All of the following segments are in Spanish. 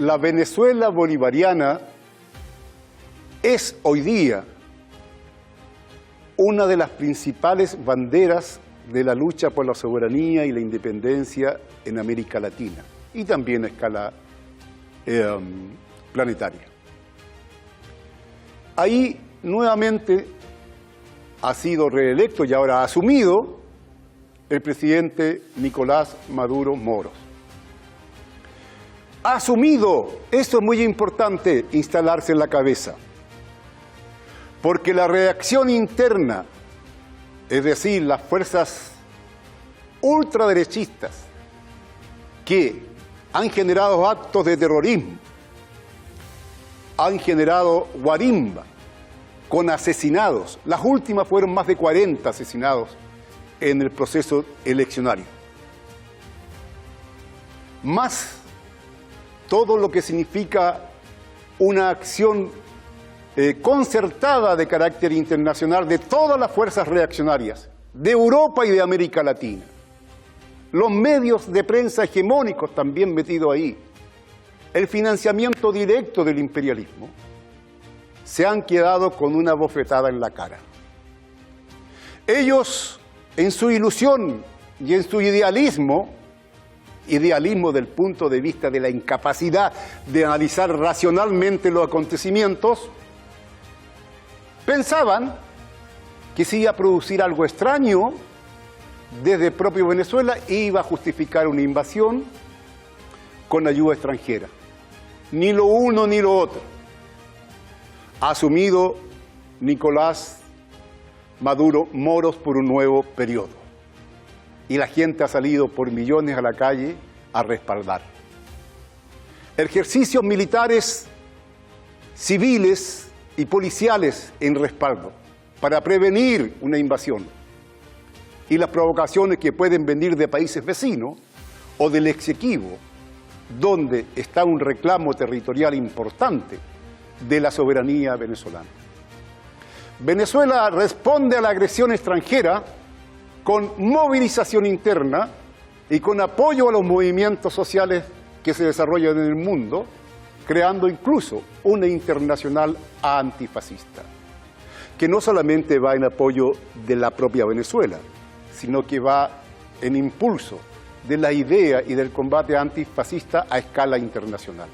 la Venezuela bolivariana es hoy día una de las principales banderas de la lucha por la soberanía y la independencia en América Latina y también a escala planetaria. Ahí nuevamente ha sido reelecto y ahora ha asumido el presidente Nicolás Maduro Moros. Ha asumido, eso es muy importante, instalarse en la cabeza, porque la reacción interna, es decir, las fuerzas ultraderechistas que han generado actos de terrorismo, han generado guarimba con asesinados. Las últimas fueron más de 40 asesinados en el proceso eleccionario. Más todo lo que significa una acción concertada de carácter internacional de todas las fuerzas reaccionarias de Europa y de América Latina. Los medios de prensa hegemónicos también metidos ahí. El financiamiento directo del imperialismo, se han quedado con una bofetada en la cara. Ellos, en su ilusión y en su idealismo del punto de vista de la incapacidad de analizar racionalmente los acontecimientos, pensaban que se iba a producir algo extraño desde el propio Venezuela e iba a justificar una invasión con ayuda extranjera. Ni lo uno ni lo otro. Ha asumido Nicolás Maduro Moros por un nuevo periodo. Y la gente ha salido por millones a la calle a respaldar. Ejercicios militares, civiles y policiales en respaldo para prevenir una invasión y las provocaciones que pueden venir de países vecinos o del Exequibo, donde está un reclamo territorial importante de la soberanía venezolana. Venezuela responde a la agresión extranjera con movilización interna y con apoyo a los movimientos sociales que se desarrollan en el mundo, creando incluso una internacional antifascista, que no solamente va en apoyo de la propia Venezuela, sino que va en impulso de la idea y del combate antifascista a escala internacional.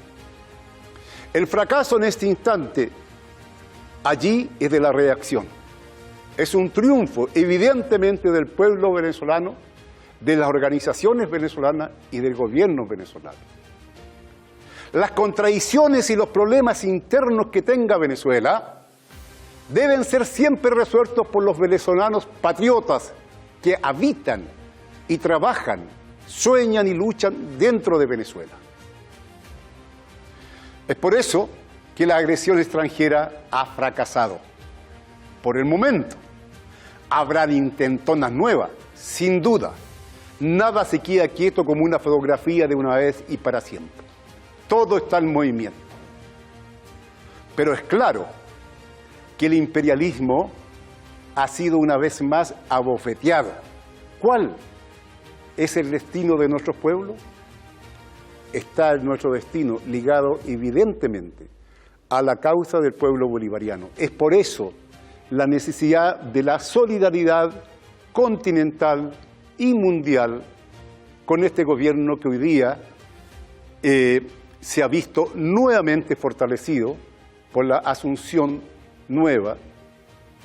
El fracaso en este instante allí es de la reacción. Es un triunfo evidentemente del pueblo venezolano, de las organizaciones venezolanas y del gobierno venezolano. Las contradicciones y los problemas internos que tenga Venezuela deben ser siempre resueltos por los venezolanos patriotas que habitan y trabajan, sueñan y luchan dentro de Venezuela. Es por eso que la agresión extranjera ha fracasado. Por el momento, habrán intentonas nuevas, sin duda. Nada se queda quieto como una fotografía de una vez y para siempre. Todo está en movimiento. Pero es claro que el imperialismo ha sido una vez más abofeteado. ¿Cuál es el destino de nuestros pueblos? Está nuestro destino ligado evidentemente a la causa del pueblo bolivariano. Es por eso la necesidad de la solidaridad continental y mundial con este gobierno que hoy día se ha visto nuevamente fortalecido por la asunción nueva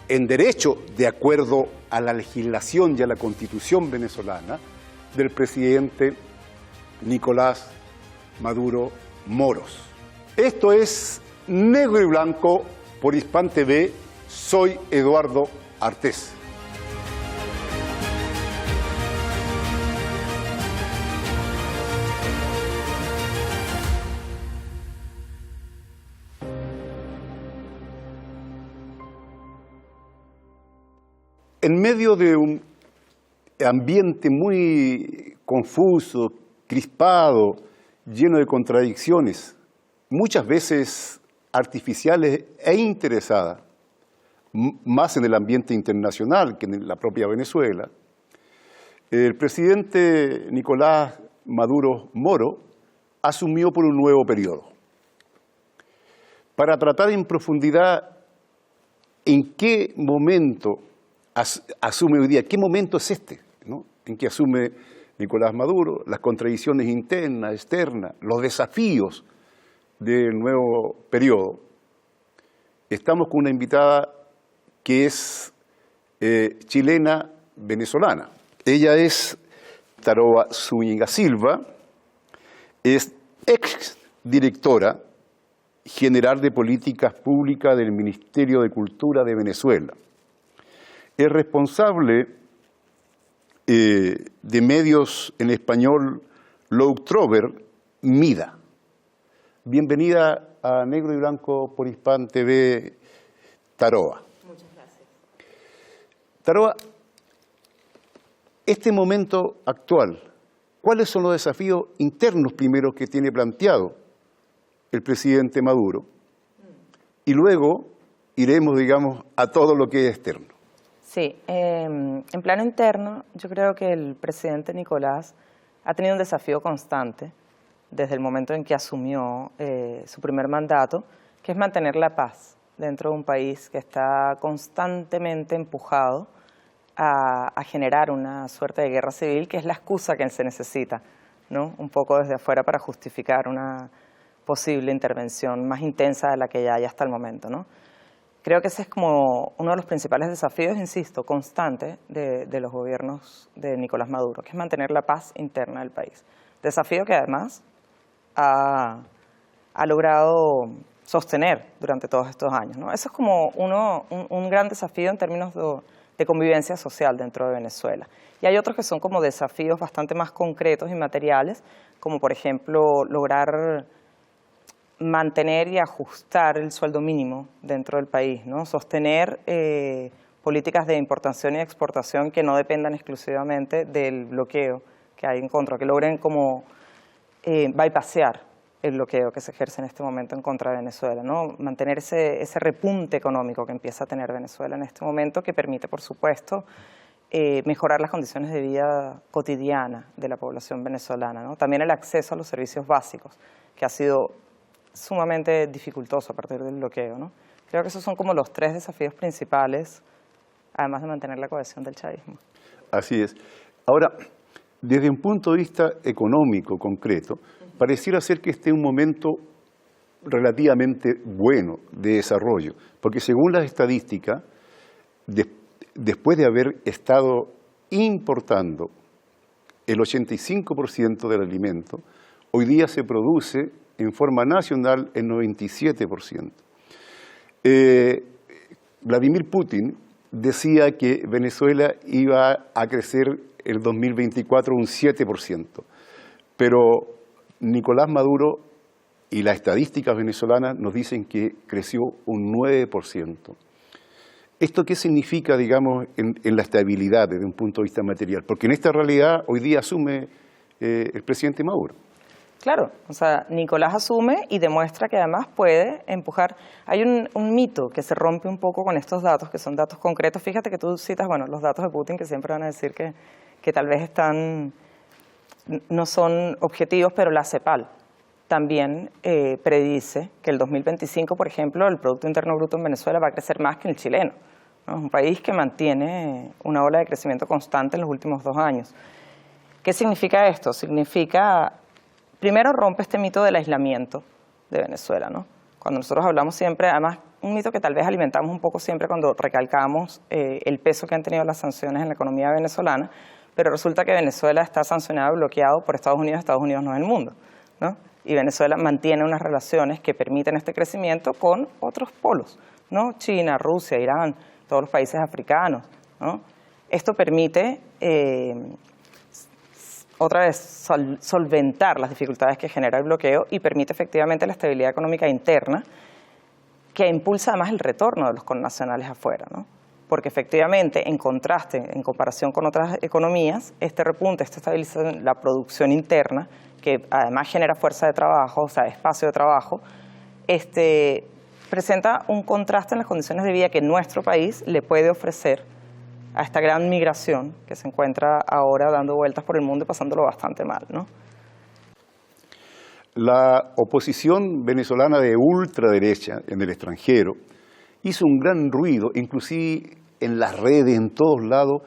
en derecho, de acuerdo a la legislación y a la Constitución venezolana, del presidente Nicolás Maduro Moros. Esto es Negro y Blanco por Hispan TV. Soy Eduardo Artés. En medio de un ambiente muy confuso, crispado, lleno de contradicciones, muchas veces artificiales e interesadas, más en el ambiente internacional que en la propia Venezuela, el presidente Nicolás Maduro Moro asumió por un nuevo periodo. para tratar en profundidad en qué momento asume hoy día, qué momento es este, ¿no?, en que asume Nicolás Maduro, las contradicciones internas, externas, los desafíos del nuevo periodo. Estamos con una invitada que es chilena-venezolana. Ella es Taroa Zúñiga Silva, es ex directora general de políticas públicas del Ministerio de Cultura de Venezuela. Es responsable de medios en español Low Trover, Mida. Bienvenida a Negro y Blanco por Hispan TV, Taroa. Muchas gracias. Taroa, este momento actual, ¿cuáles son los desafíos internos primero que tiene planteado el presidente Maduro? Y luego iremos, digamos, a todo lo que es externo. Sí, en plano interno, yo creo que el presidente Nicolás ha tenido un desafío constante desde el momento en que asumió su primer mandato, que es mantener la paz dentro de un país que está constantemente empujado a generar una suerte de guerra civil, que es la excusa que se necesita, ¿no?, un poco desde afuera para justificar una posible intervención más intensa de la que ya hay hasta el momento, ¿no? Creo que ese es como uno de los principales desafíos, insisto, constantes de los gobiernos de Nicolás Maduro, que es mantener la paz interna del país. Desafío que además ha logrado sostener durante todos estos años, ¿no? Eso es como un gran desafío en términos de convivencia social dentro de Venezuela. Y hay otros que son como desafíos bastante más concretos y materiales, como por ejemplo lograr mantener y ajustar el sueldo mínimo dentro del país, ¿no? Sostener políticas de importación y exportación que no dependan exclusivamente del bloqueo que hay en contra, que logren como bypassear el bloqueo que se ejerce en este momento en contra de Venezuela, ¿no? Mantener ese repunte económico que empieza a tener Venezuela en este momento, que permite, por supuesto, mejorar las condiciones de vida cotidiana de la población venezolana, ¿no? También el acceso a los servicios básicos, que ha sido sumamente dificultoso a partir del bloqueo, ¿no? Creo que esos son como los tres desafíos principales, además de mantener la cohesión del chavismo. Así es. Ahora, desde un punto de vista económico concreto, pareciera ser que este es un momento relativamente bueno de desarrollo, porque según las estadísticas, después de haber estado importando el 85% del alimento, hoy día se produce en forma nacional el 97%. Vladimir Putin decía que Venezuela iba a crecer el 2024 un 7%, pero Nicolás Maduro y las estadísticas venezolanas nos dicen que creció un 9%. ¿Esto qué significa, digamos, en la estabilidad desde un punto de vista material? Porque en esta realidad hoy día asume el presidente Maduro. Claro, o sea, Nicolás asume y demuestra que además puede empujar. Hay un mito que se rompe un poco con estos datos, que son datos concretos. Fíjate que tú citas, bueno, los datos de Putin, que siempre van a decir que tal vez no son objetivos, pero la CEPAL también predice que el 2025, por ejemplo, el Producto Interno Bruto en Venezuela va a crecer más que el chileno, ¿no? Es un país que mantiene una ola de crecimiento constante en los últimos 2 años. ¿Qué significa esto? Significa, primero, rompe este mito del aislamiento de Venezuela, ¿no? Cuando nosotros hablamos siempre, además, un mito que tal vez alimentamos un poco siempre cuando recalcamos el peso que han tenido las sanciones en la economía venezolana, pero resulta que Venezuela está sancionado y bloqueado por Estados Unidos no es el mundo, ¿no? Y Venezuela mantiene unas relaciones que permiten este crecimiento con otros polos, ¿no? China, Rusia, Irán, todos los países africanos, ¿no? Esto permite otra vez solventar las dificultades que genera el bloqueo y permite efectivamente la estabilidad económica interna, que impulsa además el retorno de los connacionales afuera, ¿no? Porque efectivamente, en contraste, en comparación con otras economías, este repunte, esta estabilización, la producción interna, que además genera fuerza de trabajo, o sea, espacio de trabajo, presenta un contraste en las condiciones de vida que nuestro país le puede ofrecer a esta gran migración que se encuentra ahora dando vueltas por el mundo y pasándolo bastante mal, ¿no? la oposición venezolana de ultraderecha en el extranjero hizo un gran ruido, inclusive en las redes, en todos lados,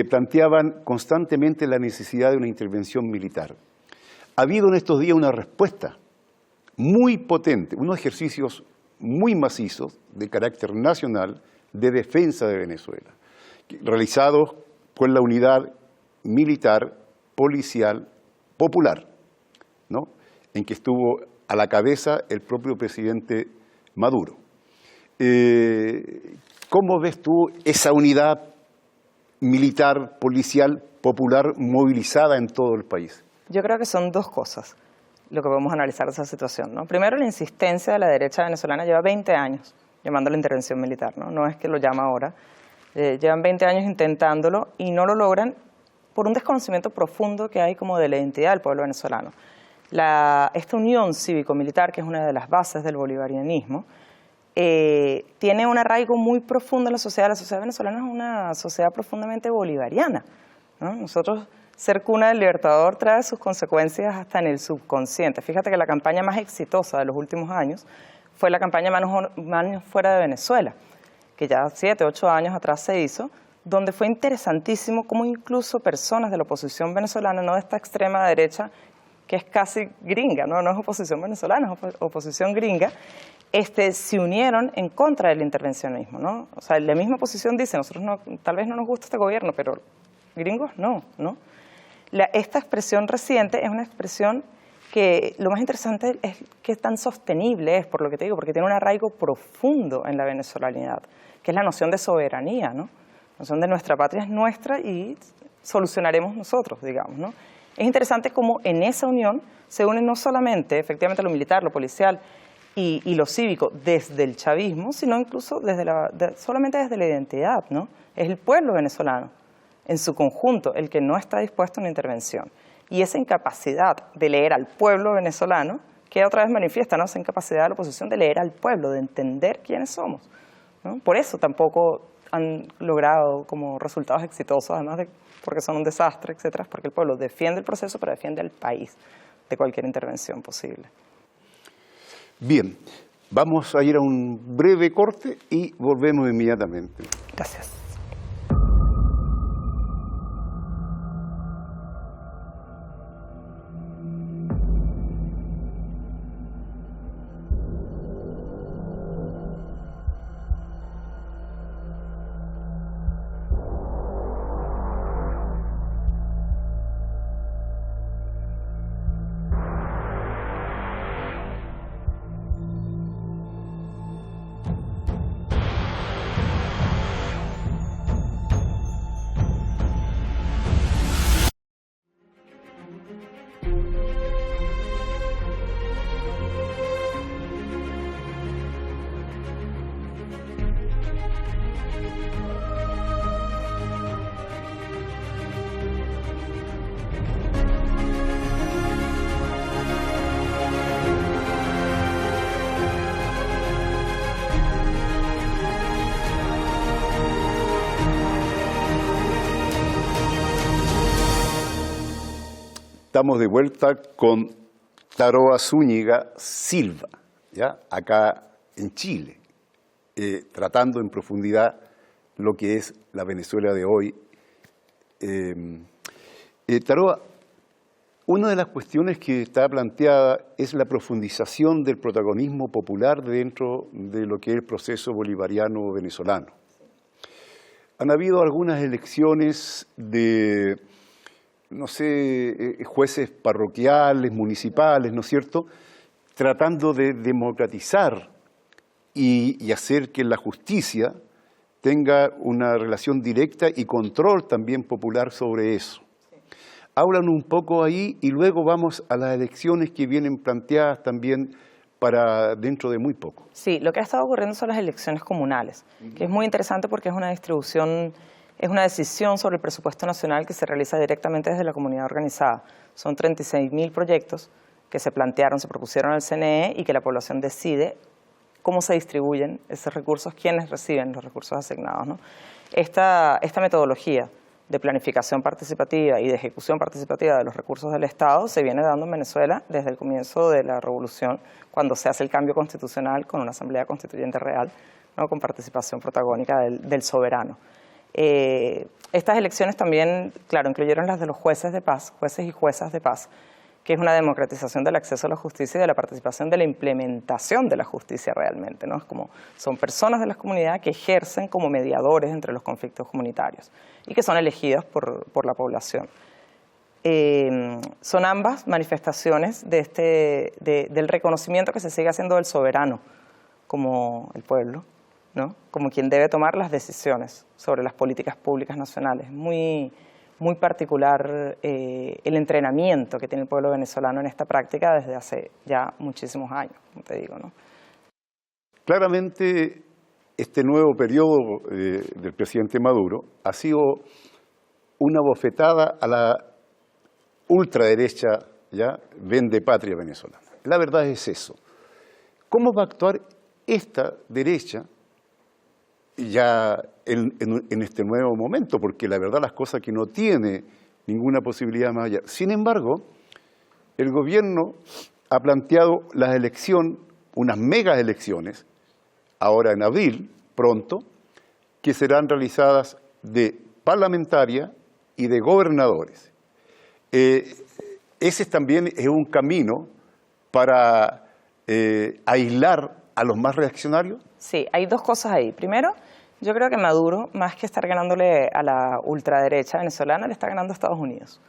planteaban constantemente la necesidad de una intervención militar. Ha habido en estos días una respuesta muy potente, unos ejercicios muy macizos de carácter nacional de defensa de Venezuela, realizados con la unidad militar, policial, popular, ¿no?, en que estuvo a la cabeza el propio presidente Maduro. ¿Cómo ves tú esa unidad militar, policial, popular movilizada en todo el país? Yo creo que son dos cosas lo que podemos analizar de esa situación, ¿no? Primero, la insistencia de la derecha venezolana lleva 20 años llamando a la intervención militar, ¿no? No es que lo llama ahora. Llevan 20 años intentándolo y no lo logran por un desconocimiento profundo que hay como de la identidad del pueblo venezolano. Esta unión cívico-militar, que es una de las bases del bolivarianismo, tiene un arraigo muy profundo en la sociedad. La sociedad venezolana es una sociedad profundamente bolivariana, ¿no? Nosotros, ser cuna del Libertador trae sus consecuencias hasta en el subconsciente. Fíjate que la campaña más exitosa de los últimos años fue la campaña Manos Fuera de Venezuela, que ya 7, 8 años atrás se hizo, donde fue interesantísimo cómo incluso personas de la oposición venezolana, no de esta extrema derecha, que es casi gringa, no es oposición venezolana, es oposición gringa, se unieron en contra del intervencionismo, ¿no? O sea, la misma oposición dice, nosotros tal vez no nos gusta este gobierno, pero gringos no. Esta expresión reciente es una expresión que lo más interesante es que tan sostenible es, por lo que te digo, porque tiene un arraigo profundo en la venezolanidad, que es la noción de soberanía, ¿no? La noción de nuestra patria es nuestra y solucionaremos nosotros, digamos, ¿no? Es interesante cómo en esa unión se une no solamente, efectivamente, lo militar, lo policial y lo cívico desde el chavismo, sino incluso solamente desde la identidad, ¿no? Es el pueblo venezolano en su conjunto el que no está dispuesto a una intervención. Y esa incapacidad de leer al pueblo venezolano queda otra vez manifiesta, ¿no? Esa incapacidad de la oposición de leer al pueblo, de entender quiénes somos, ¿no? Por eso tampoco han logrado como resultados exitosos, además de porque son un desastre, etcétera, porque el pueblo defiende el proceso, pero defiende al país de cualquier intervención posible. Bien, vamos a ir a un breve corte y volvemos inmediatamente. Gracias. Estamos de vuelta con Taroa Zúñiga Silva, ¿ya?, acá en Chile, tratando en profundidad lo que es la Venezuela de hoy. Taroa, una de las cuestiones que está planteada es la profundización del protagonismo popular dentro de lo que es el proceso bolivariano venezolano. Han habido algunas elecciones de, no sé, jueces parroquiales, municipales, ¿no es cierto?, tratando de democratizar y hacer que la justicia tenga una relación directa y control también popular sobre eso. Hablan un poco ahí y luego vamos a las elecciones que vienen planteadas también para dentro de muy poco. Sí, lo que ha estado ocurriendo son las elecciones comunales, que es muy interesante porque es una distribución, es una decisión sobre el presupuesto nacional que se realiza directamente desde la comunidad organizada. Son 36.000 proyectos que se plantearon, se propusieron al CNE y que la población decide cómo se distribuyen esos recursos, quiénes reciben los recursos asignados, ¿no? Esta metodología de planificación participativa y de ejecución participativa de los recursos del Estado se viene dando en Venezuela desde el comienzo de la revolución, cuando se hace el cambio constitucional con una asamblea constituyente real, ¿no?, con participación protagónica del soberano. Estas elecciones también, claro, incluyeron las de los jueces de paz, jueces y juezas de paz, que es una democratización del acceso a la justicia y de la participación de la implementación de la justicia realmente, ¿no? Es como, son personas de la comunidad que ejercen como mediadores entre los conflictos comunitarios y que son elegidas por la población. Son ambas manifestaciones del reconocimiento que se sigue haciendo del soberano como el pueblo, ¿no?, como quien debe tomar las decisiones sobre las políticas públicas nacionales. Muy particular el entrenamiento que tiene el pueblo venezolano en esta práctica desde hace ya muchísimos años, como te digo, ¿no? Claramente, este nuevo periodo del presidente Maduro ha sido una bofetada a la ultraderecha, ya, vendepatria venezolana. La verdad es eso. ¿Cómo va a actuar esta derecha ya en este nuevo momento? Porque la verdad las cosas que no tiene ninguna posibilidad más allá. Sin embargo, el gobierno ha planteado las elecciones, unas mega elecciones, ahora en abril, pronto, que serán realizadas de parlamentaria y de gobernadores. Ese también es un camino para aislar a los más reaccionarios. Sí, hay dos cosas ahí. Primero, yo creo que Maduro, más que estar ganándole a la ultraderecha venezolana, le está ganando a Estados Unidos,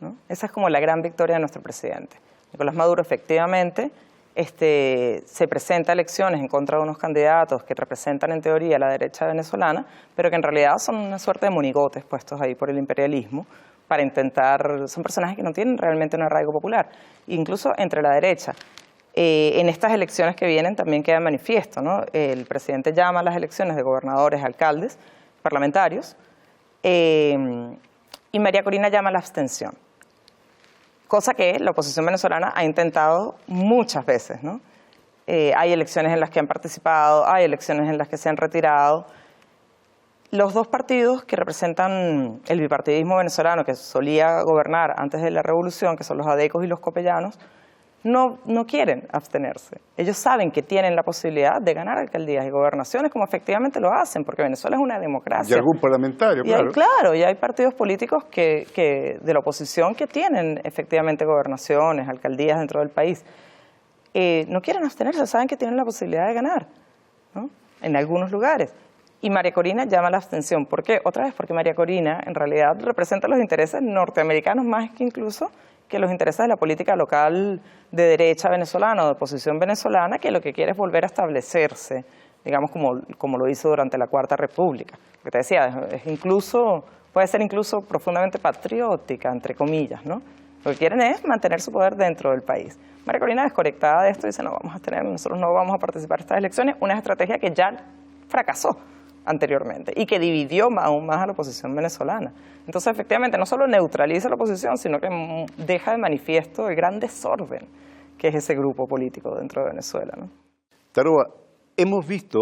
¿no? Esa es como la gran victoria de nuestro presidente. Nicolás Maduro efectivamente se presenta a elecciones en contra de unos candidatos que representan en teoría la derecha venezolana, pero que en realidad son una suerte de monigotes puestos ahí por el imperialismo para intentar, son personajes que no tienen realmente un arraigo popular, incluso entre la derecha. En estas elecciones que vienen también queda manifiesto, ¿no? El presidente llama a las elecciones de gobernadores, alcaldes, parlamentarios, y María Corina llama a la abstención, cosa que la oposición venezolana ha intentado muchas veces, ¿no? Hay elecciones en las que han participado, hay elecciones en las que se han retirado. Los dos partidos que representan el bipartidismo venezolano, que solía gobernar antes de la revolución, que son los adecos y los copellanos, no quieren abstenerse. Ellos saben que tienen la posibilidad de ganar alcaldías y gobernaciones, como efectivamente lo hacen, porque Venezuela es una democracia. Y algún parlamentario, claro. Y hay partidos políticos de la oposición que tienen efectivamente gobernaciones, alcaldías dentro del país. No quieren abstenerse, saben que tienen la posibilidad de ganar, ¿no?, en algunos lugares. Y María Corina llama a la abstención. ¿Por qué? Otra vez, porque María Corina en realidad representa los intereses norteamericanos más que incluso que los intereses de la política local de derecha venezolana o de oposición venezolana, que lo que quiere es volver a establecerse, digamos, como lo hizo durante la Cuarta República. Porque te decía, puede ser incluso profundamente patriótica, entre comillas, ¿no? Lo que quieren es mantener su poder dentro del país. María Corina, desconectada de esto, dice, nosotros no vamos a participar en estas elecciones, una estrategia que ya fracasó anteriormente y que dividió aún más a la oposición venezolana. Entonces, efectivamente, no solo neutraliza a la oposición, sino que deja de manifiesto el gran desorden que es ese grupo político dentro de Venezuela, ¿no? Taroa, hemos visto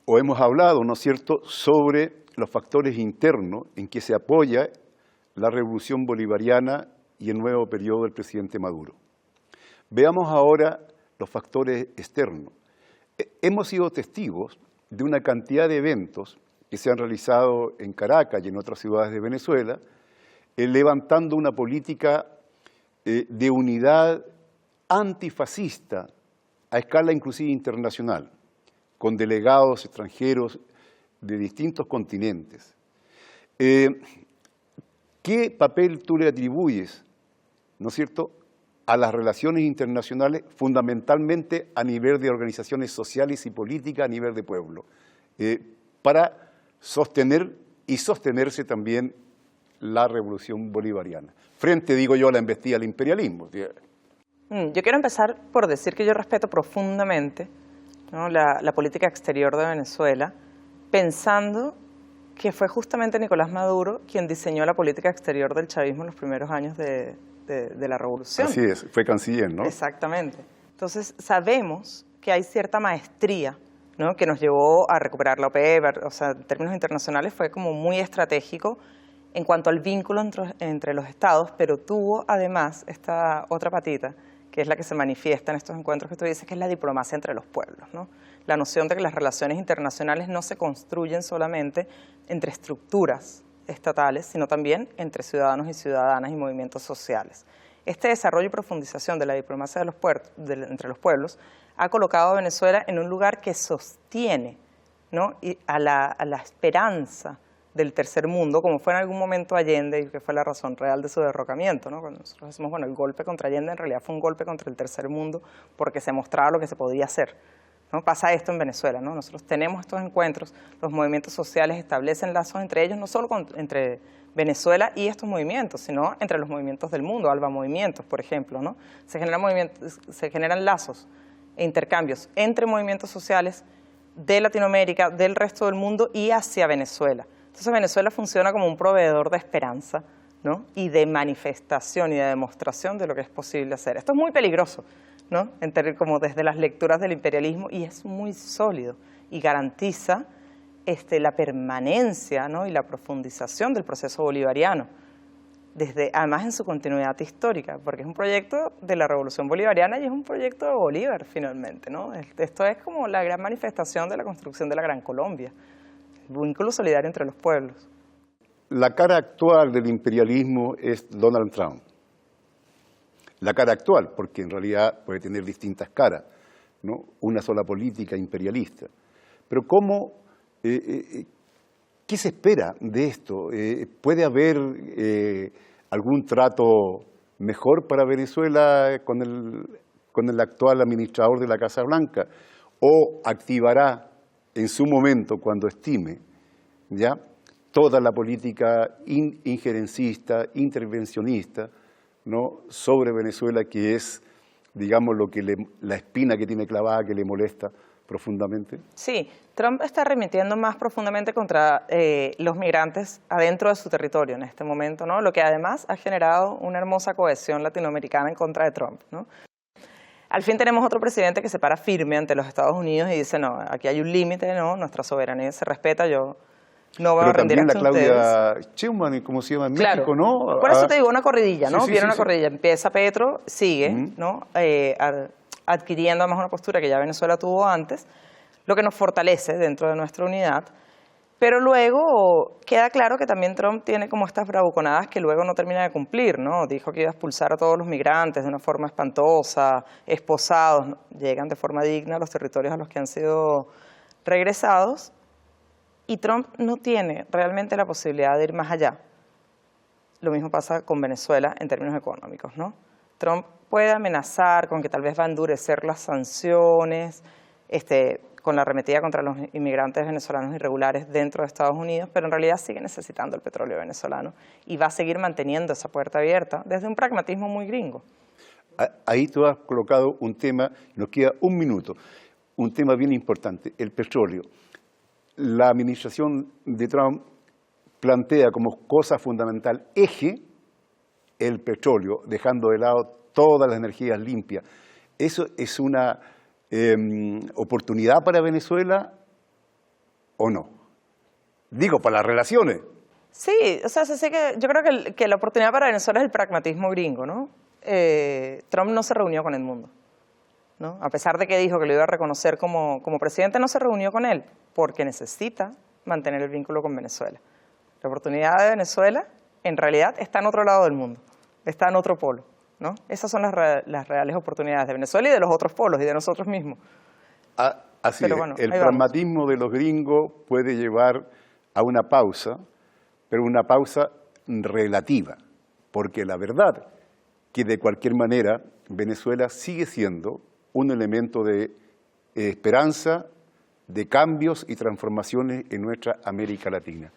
o hemos hablado, ¿no es cierto?, sobre los factores internos en que se apoya la revolución bolivariana y el nuevo periodo del presidente Maduro. Veamos ahora los factores externos. Hemos sido testigos de una cantidad de eventos que se han realizado en Caracas y en otras ciudades de Venezuela, levantando una política de unidad antifascista a escala inclusive internacional, con delegados extranjeros de distintos continentes. ¿Qué papel tú le atribuyes, ¿no es cierto?, a las relaciones internacionales, fundamentalmente a nivel de organizaciones sociales y políticas, a nivel de pueblo, para sostener y sostenerse también la revolución bolivariana? Frente, digo yo, a la embestida del imperialismo. Yo quiero empezar por decir que yo respeto profundamente, ¿no?, la política exterior de Venezuela, pensando que fue justamente Nicolás Maduro quien diseñó la política exterior del chavismo en los primeros años de la revolución. Así es, fue canciller, ¿no? Exactamente. Entonces sabemos que hay cierta maestría ¿no? Que nos llevó a recuperar la OPEP, o sea, en términos internacionales fue como muy estratégico en cuanto al vínculo entre los estados, pero tuvo además esta otra patita, que es la que se manifiesta en estos encuentros que tú dices, que es la diplomacia entre los pueblos, ¿no? La noción de que las relaciones internacionales no se construyen solamente entre estructuras estatales, sino también entre ciudadanos y ciudadanas y movimientos sociales. Este desarrollo y profundización de la diplomacia entre los pueblos ha colocado a Venezuela en un lugar que sostiene, ¿no? Y a la esperanza del tercer mundo, como fue en algún momento Allende, y que fue la razón real de su derrocamiento, ¿no? Cuando nosotros decimos, bueno, el golpe contra Allende en realidad fue un golpe contra el tercer mundo porque se mostraba lo que se podía hacer, ¿no? Pasa esto en Venezuela, ¿no? Nosotros tenemos estos encuentros, los movimientos sociales establecen lazos entre ellos, no solo entre Venezuela y estos movimientos, sino entre los movimientos del mundo, ALBA Movimientos, por ejemplo, ¿no? Se generan lazos e intercambios entre movimientos sociales de Latinoamérica, del resto del mundo y hacia Venezuela. Entonces Venezuela funciona como un proveedor de esperanza, ¿no? Y de manifestación y de demostración de lo que es posible hacer. Esto es muy peligroso, ¿no? Como desde las lecturas del imperialismo, y es muy sólido y garantiza la permanencia, ¿no? Y la profundización del proceso bolivariano, además en su continuidad histórica, porque es un proyecto de la Revolución Bolivariana y es un proyecto de Bolívar finalmente, ¿no? Esto es como la gran manifestación de la construcción de la Gran Colombia, el vínculo solidario entre los pueblos. La cara actual del imperialismo es Donald Trump. La cara actual, porque en realidad puede tener distintas caras, ¿no? Una sola política imperialista. Pero ¿qué se espera de esto? ¿Puede haber algún trato mejor para Venezuela con el actual administrador de la Casa Blanca? ¿O activará en su momento, cuando estime, ya toda la política injerencista, intervencionista, ¿no? sobre Venezuela, que es, digamos, la espina que tiene clavada, que le molesta profundamente? Sí, Trump está remitiendo más profundamente contra los migrantes adentro de su territorio en este momento, ¿no? Lo que además ha generado una hermosa cohesión latinoamericana en contra de Trump, ¿no? Al fin tenemos otro presidente que se para firme ante los Estados Unidos y dice, no, aquí hay un límite, ¿no? Nuestra soberanía se respeta, yo no voy a rendir ante ustedes. Pero también la Claudia Sheinbaum, como se llama en México, ¿no? Por eso te digo una corridilla, ¿no? Sí, Viene una corridilla, empieza Petro, sigue, ¿no? Adquiriendo además una postura que ya Venezuela tuvo antes, lo que nos fortalece dentro de nuestra unidad. Pero luego queda claro que también Trump tiene como estas bravuconadas que luego no termina de cumplir, ¿no? Dijo que iba a expulsar a todos los migrantes de una forma espantosa, esposados, ¿no? Llegan de forma digna a los territorios a los que han sido regresados, y Trump no tiene realmente la posibilidad de ir más allá. Lo mismo pasa con Venezuela en términos económicos, ¿no? Trump puede amenazar con que tal vez va a endurecer las sanciones, con la arremetida contra los inmigrantes venezolanos irregulares dentro de Estados Unidos, pero en realidad sigue necesitando el petróleo venezolano y va a seguir manteniendo esa puerta abierta desde un pragmatismo muy gringo. Ahí tú has colocado un tema, nos queda un minuto, un tema bien importante, el petróleo. La administración de Trump plantea como cosa fundamental eje el petróleo, dejando de lado todas las energías limpias. ¿Eso es una oportunidad para Venezuela o no? Digo, para las relaciones. Sí, o sea, yo creo que la oportunidad para Venezuela es el pragmatismo gringo, ¿no? Trump no se reunió con el mundo, ¿no? A pesar de que dijo que lo iba a reconocer como presidente, no se reunió con él porque necesita mantener el vínculo con Venezuela. La oportunidad de Venezuela, en realidad, está en otro lado del mundo, está en otro polo, ¿no? Esas son las reales oportunidades de Venezuela y de los otros polos y de nosotros mismos. Así es, bueno, el pragmatismo de los gringos puede llevar a una pausa, pero una pausa relativa, porque la verdad que de cualquier manera Venezuela sigue siendo un elemento de esperanza, de cambios y transformaciones en nuestra América Latina.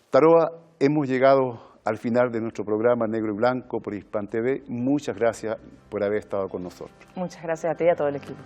Taroa, hemos llegado al final de nuestro programa Negro y Blanco por Hispan TV. Muchas gracias por haber estado con nosotros. Muchas gracias a ti y a todo el equipo.